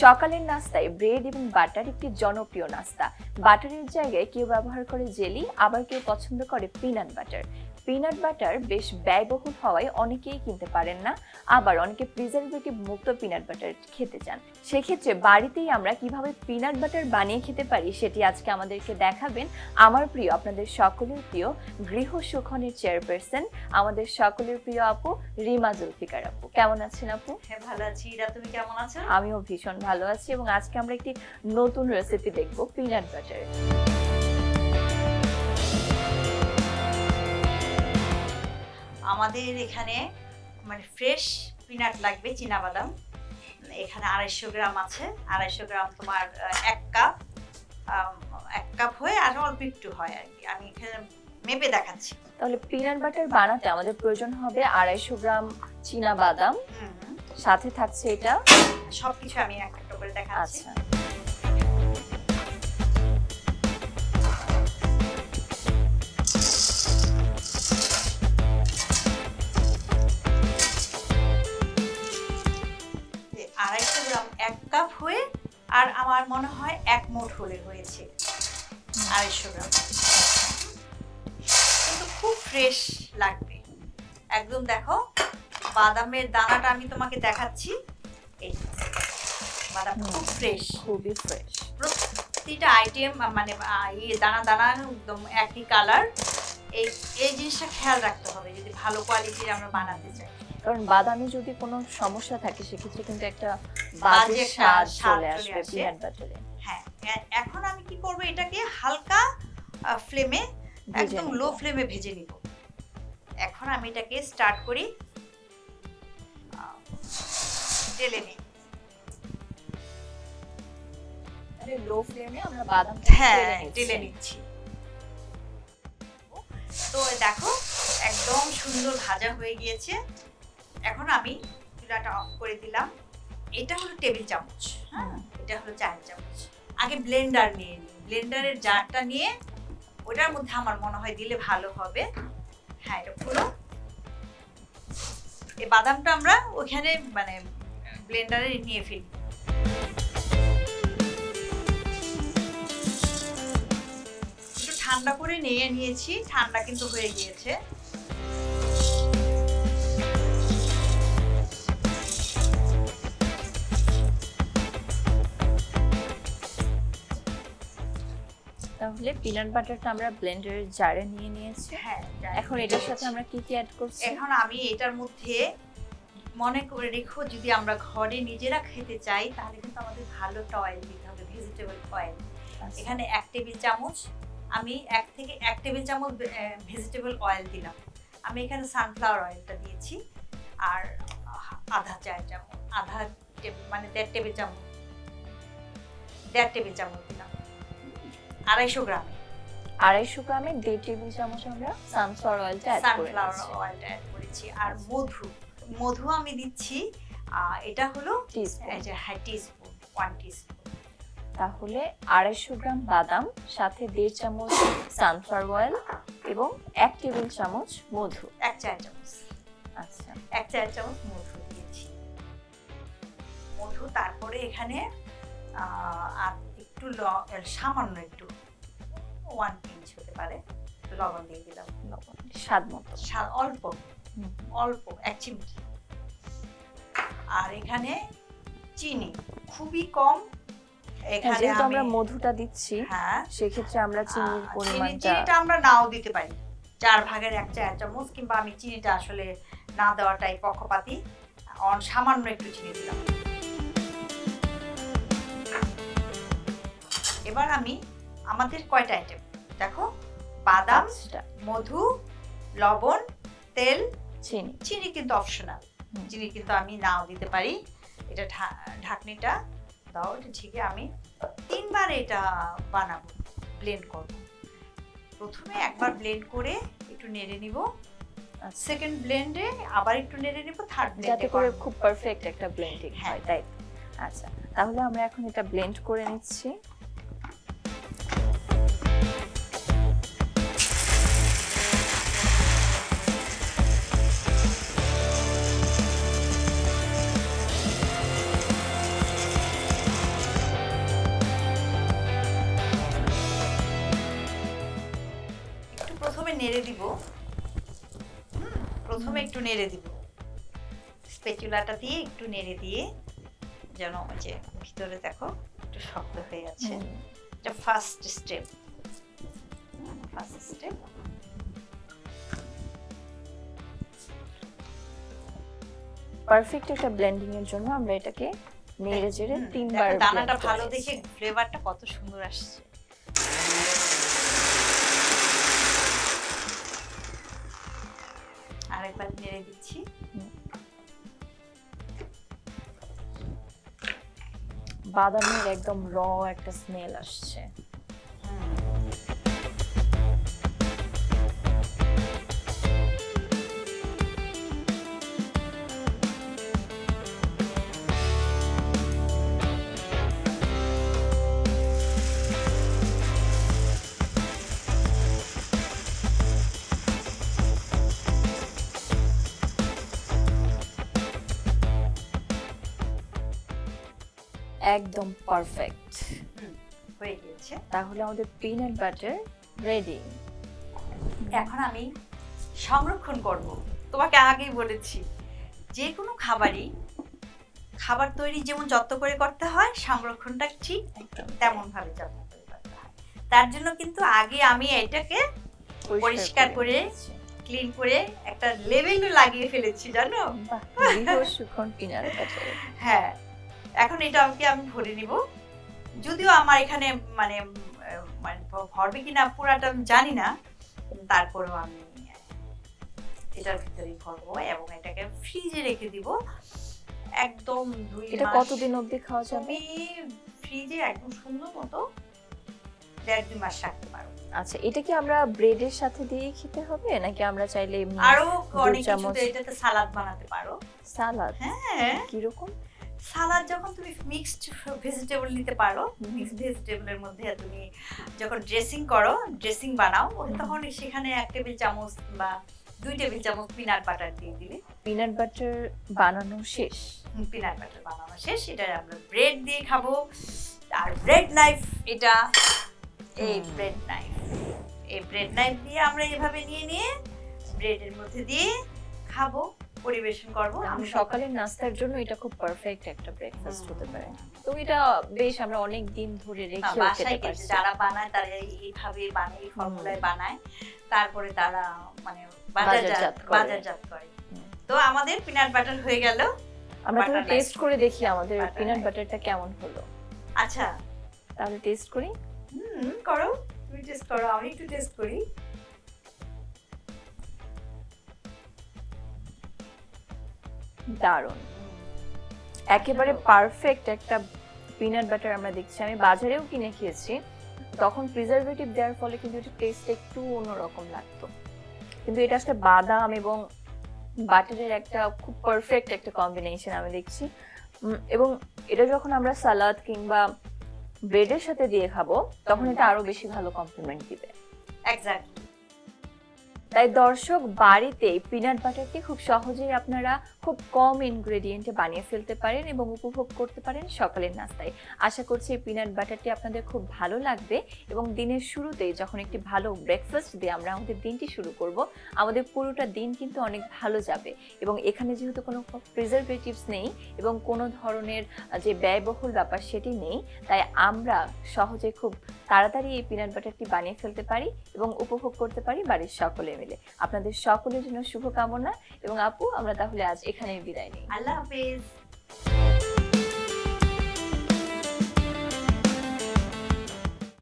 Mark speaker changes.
Speaker 1: সকালের নাস্তায় ব্রেড এবং বাটার একটি জনপ্রিয় নাস্তা। বাটারের জায়গায় কেউ ব্যবহার করে জেলি, আবার কেউ পছন্দ করে পিনাট বাটার। পিনাট বাটার বেশ ব্যয়বহুল হওয়ায় অনেকেই কিনতে পারেন না, আবার অনেকে প্রিজারভেটিভ মুক্ত পিনাট বাটার খেতে চান। সেক্ষেত্রে বাড়িতেই আমরা কিভাবে পিনাট বাটার বানিয়ে খেতে পারি সেটি আজকে আমাদেরকে দেখাবেন আমার প্রিয়, আপনাদের সকলের প্রিয় গৃহ সুখনের চেয়ারপারসন, আমাদের সকলের প্রিয় আপু রিমা জুলফিকার আপু। কেমন আছেন আপু?
Speaker 2: হ্যাঁ, ভালো আছি। ইরা, তুমি কেমন আছো?
Speaker 1: আমিও ভীষণ ভালো আছি এবং আজকে আমরা একটি নতুন রেসিপি দেখবো, পিনাট বাটার।
Speaker 2: আমাদের এখানে মানে ফ্রেশ পিনাট লাগবে, চীনাবাদাম। এখানে 250 গ্রাম আছে। 250 গ্রাম তোমার 1 কাপ, 1 কাপ হয়ে আর অল্প একটু হয় আর কি। আমি এখানে মেপে দেখাচ্ছি।
Speaker 1: তাহলে পিনাট বাটার বানাতে আমাদের প্রয়োজন হবে 250 গ্রাম চীনাবাদাম, সাথে থাকছে এটা
Speaker 2: সবকিছু আমি একটা করে দেখাচ্ছি।
Speaker 1: আচ্ছা,
Speaker 2: আড়াইশো গ্রাম 1 কাপ হয়ে আর আমার মনে হয় 1 মুঠ হলে হয়েছে 250 গ্রাম। কিন্তু খুব ফ্রেশ লাগবে একদম। দেখো বাদামের দানাটা আমি তোমাকে দেখাচ্ছি। এই বাদাম খুব ফ্রেশ,
Speaker 1: খুবই ফ্রেশ।
Speaker 2: প্রতিটা আইটেম মানে দানা দানা একদম একই কালার। এই জিনিসটা খেয়াল রাখতে হবে যদি ভালো কোয়ালিটির আমরা বানাতে চাই,
Speaker 1: কারণ বাদামে যদি কোনো সমস্যা থাকে সেক্ষেত্রে কিন্তু একটা বাজে স্বাদ চলে আসবে পিনাট বাটারে।
Speaker 2: হ্যাঁ, এখন আমি কি করব, এটাকে হালকা ফ্লেমে, একদম লো ফ্লেমে ভেজে নিব। এখন আমি এটাকে স্টার্ট করি, ঢেলে নিই।
Speaker 1: লো ফ্লেমে আমরা বাদাম
Speaker 2: ঢেলে নিচ্ছি। তো দেখো একদম সুন্দর ভাজা হয়ে গিয়েছে। এখন আমি চুলাটা অফ করে দিলাম। এটা হলো টেবিল চামচ, হ্যাঁ, এটা হলো 4 চামচ। আগে ব্লেন্ডার নিয়ে নিই, ব্লেন্ডারের জারটা নিয়ে ওটার মধ্যে আমার মনে হয় দিলে ভালো হবে। হ্যাঁ, এটা পুরো এই বাদামটা আমরা ওখানে মানে ব্লেন্ডারে নিয়ে ফেলি। একটু ঠান্ডা করে নিয়ে নিয়েছি, ঠান্ডা কিন্তু হয়ে গিয়েছে।
Speaker 1: তাহলে পিনাট বাটারটা আমরা ব্লেন্ডারের জারে নিয়ে নিয়েছি।
Speaker 2: হ্যাঁ,
Speaker 1: এখন এটার সাথে আমরা কি কি অ্যাড করছি?
Speaker 2: এখন আমি এটার মধ্যে মনে করে রেখো, যদি আমরা ঘরে নিজেরা খেতে চাই তাহলে কিন্তু আমাদের ভালো একটা অয়েল দিতে হবে, ভেজিটেবল অয়েল। এখানে 1 টেবিল চামচ, আমি 1 থেকে 1 টেবিল চামচ ভেজিটেবল অয়েল দিলাম। আমি এখানে সানফ্লাওয়ার অয়েলটা দিয়েছি আর আধা চামচ, মানে 1.5 টেবিল চামচ, 1.5 টেবিল চামচ দিলাম। 250 গ্রামে
Speaker 1: 250 গ্রামে 1.5 টেবিল চামচ আমরা সানফ্লাওয়ার অয়েলটা অ্যাড
Speaker 2: করেছি। আর মধু আমি দিচ্ছি, এটা হলো টিস্পুন, 1 টিস্পুন।
Speaker 1: তাহলে 250 গ্রাম বাদাম, সাথে 1.5 চামচ সানফ্লাওয়ার অয়েল এবং 1 টেবিল চামচ মধু,
Speaker 2: 1 চা চামচ। আচ্ছা, 1 চা চামচ মধু দিয়েছি। মধু, তারপরে এখানে আর একটু সামান্য একটু 1 পিঞ্চ হতে পারে লবণ দিয়ে দিলাম।
Speaker 1: লবণ স্বাদ মতো,
Speaker 2: অল্প 1 চিমটি। আর এখানে চিনি খুবই কম। এখানে
Speaker 1: যেহেতু আমরা মধুটা দিচ্ছি,
Speaker 2: হ্যাঁ,
Speaker 1: সেক্ষেত্রে আমরা চিনির পরিমাণটা
Speaker 2: আমরা নাও দিতে পারি, 4 ভাগের 1 চা চামচ, কিংবা আমি চিনিটা আসলে না দেওয়াটাই পক্ষপাতী। সামান্য একটু চিনি দিলাম। এবার আমাদের কয়টা আইটেম দেখো, বাদাম, মধু, লবণ, তেল, চিনি কিন্তু অপশনাল, চিনি কিন্তু আমি নাও দিতে পারি। এটা ঢাকনিটা দাও, এটা ঢেকে আমি 3 বার এটা বানাবো, ব্লেন্ড করব। প্রথমে একবার ব্লেন্ড করে একটু নেড়ে নিব, সেকেন্ড ব্লেন্ডে আবার একটু নেড়ে নিব, থার্ড ব্লেন্ডে,
Speaker 1: যাতে করে খুব পারফেক্ট একটা ব্লেন্ডিং হয়, তাই? আচ্ছা, তাহলে আমরা এখন এটা ব্লেন্ড করে নিচ্ছি।
Speaker 2: প্রথমে একটু নেড়ে দিব, স্প্যাচুলাটা দিয়ে একটু নেড়ে দিয়ে, যেন ওই যে ভিতরে দেখো একটু শক্ত হয়ে যাচ্ছে। এটা ফার্স্ট স্টেপ।
Speaker 1: পারফেক্ট একটা ব্লেন্ডিং এর জন্য আমরা এটাকে নেড়ে চেড়ে 3 বার
Speaker 2: দানাটা
Speaker 1: blend করে
Speaker 2: ভালো
Speaker 1: নিচ্ছি।
Speaker 2: দেখে ফ্লেভারটা কত সুন্দর আসছে। আরেকবার নেড়ে দিচ্ছি।
Speaker 1: বাদামের একদম র একটা স্মেল আসছে। একদম পারফেক্ট
Speaker 2: হয়ে গিয়েছে।
Speaker 1: তাহলে আমাদের পিনাট বাটার রেডি।
Speaker 2: এখন আমি সংরক্ষণ করব। তোমাকে আগেই বলেছি, যে কোনো খাবার তৈরি যেমন যত্ন করে করতে হয়, সংরক্ষণটা ঠিক তেমন ভাবে যত্ন করে করতে হয়। তার জন্য কিন্তু আগে আমি এটাকে পরিষ্কার করে ক্লিন করে একটা লেবেল লাগিয়ে ফেলেছি, জানো?
Speaker 1: সুখন পিনাট বাটার।
Speaker 2: হ্যাঁ, এখন এটা আমি ভরে নিব। যদিও আমার এখানে মানে ভরবে কিনা পুরাটা আমি জানি না, তারপরেও আমি এটার ভিতরে ভরবো এবং এটাকে ফ্রিজে রেখে দিব একদম 2 মাস।
Speaker 1: এটা কতদিন অবধি খাওয়া যাবে?
Speaker 2: তুমি ফ্রিজে একদম সুন্দর মতো 1.5-2 মাস রাখতে পারো।
Speaker 1: আচ্ছা, এটা কি আমরা ব্রেডের সাথে দিয়ে খেতে হবে নাকি আমরা চাইলে এমনি
Speaker 2: আরো অনেক কিছু এটাতে সালাদ বানাতে পারো।
Speaker 1: সালাদ?
Speaker 2: হ্যাঁ।
Speaker 1: কি রকম?
Speaker 2: সালাদ যখন তুমি মিক্সড ভেজিটেবল নিতে পারো, মিক্সড ভেজিটেবলের মধ্যে তুমি যখন ড্রেসিং বানাও, তখন সেখানে 1 টেবিল চামচ বা 2 টেবিল চামচ পিনাট বাটার দিয়ে দিলে।
Speaker 1: পিনাট বাটার বানানো শেষ?
Speaker 2: পিনাট বাটার বানানো শেষ। এটা আমরা ব্রেড দিয়ে খাবো। আর ব্রেড নাইফ, এটা এই ব্রেড নাইফ দিয়ে আমরা এভাবে নিয়ে ব্রেডের মধ্যে দিয়ে খাবো, পরিবেশন করব।
Speaker 1: আমি সকালের নাস্তার জন্য এটা খুব পারফেক্ট একটা ব্রেকফাস্ট হতে পারে। তো এটা বেশ আমরা অনেক দিন ধরে রেখে খেতে পারছি।
Speaker 2: যারা বানায় তারা এইভাবে বানায়, এই ফর্মুলায় বানায়, তারপরে তারা মানে বাজারজাত করে। তো আমাদের পিনাট বাটার হয়ে গেল।
Speaker 1: আমরা তো টেস্ট করে দেখি আমাদের পিনাট বাটারটা কেমন হলো।
Speaker 2: আচ্ছা,
Speaker 1: তাহলে টেস্ট করি।
Speaker 2: করো, তুমি টেস্ট করো, আমি একটু টেস্ট করি।
Speaker 1: দারুণ, একেবারে পারফেক্ট একটা পিনাট বাটার আমরা দেখছি। আমি বাজারেও কিনে খেয়েছি, তখন প্রিজারভেটিভ দেওয়ার ফলে কিন্তু এটা টেস্ট একটু অন্যরকম লাগতো, কিন্তু এটা আসলে বাদাম এবং বাটারের একটা খুব পারফেক্ট একটা কম্বিনেশন আমি দেখছি। এবং এটা যখন আমরা সালাদ কিংবা ব্রেডের সাথে দিয়ে খাবো, তখন এটা আরো বেশি ভালো কমপ্লিমেন্ট দিবে।
Speaker 2: এক্স্যাক্টলি।
Speaker 1: তাই দর্শক, বাড়িতে পিনাট বাটারকে খুব সহজেই আপনারা খুব কম ইনগ্রেডিয়েন্টে বানিয়ে ফেলতে পারেন এবং উপভোগ করতে পারেন সকালের নাস্তায়। আশা করছি এই পিনাট বাটারটি আপনাদের খুব ভালো লাগবে এবং দিনের শুরুতেই যখন একটি ভালো ব্রেকফাস্ট দিয়ে আমরা আমাদের দিনটি শুরু করব, আমাদের পুরোটা দিন কিন্তু অনেক ভালো যাবে। এবং এখানে যেহেতু কোনো প্রিজারভেটিভস নেই এবং কোনো ধরনের যে ব্যয়বহুল ব্যাপার সেটি নেই, তাই আমরা সহজে খুব তাড়াতাড়ি এই পিনাট বাটারটি বানিয়ে ফেলতে পারি এবং উপভোগ করতে পারি বাড়ির সকলে মিলে। আপনাদের সকলের জন্য শুভকামনা। এবং আপু, আমরা তাহলে আজ এখানেই বিদায় নিই।
Speaker 2: আল্লাহ হাফেজ।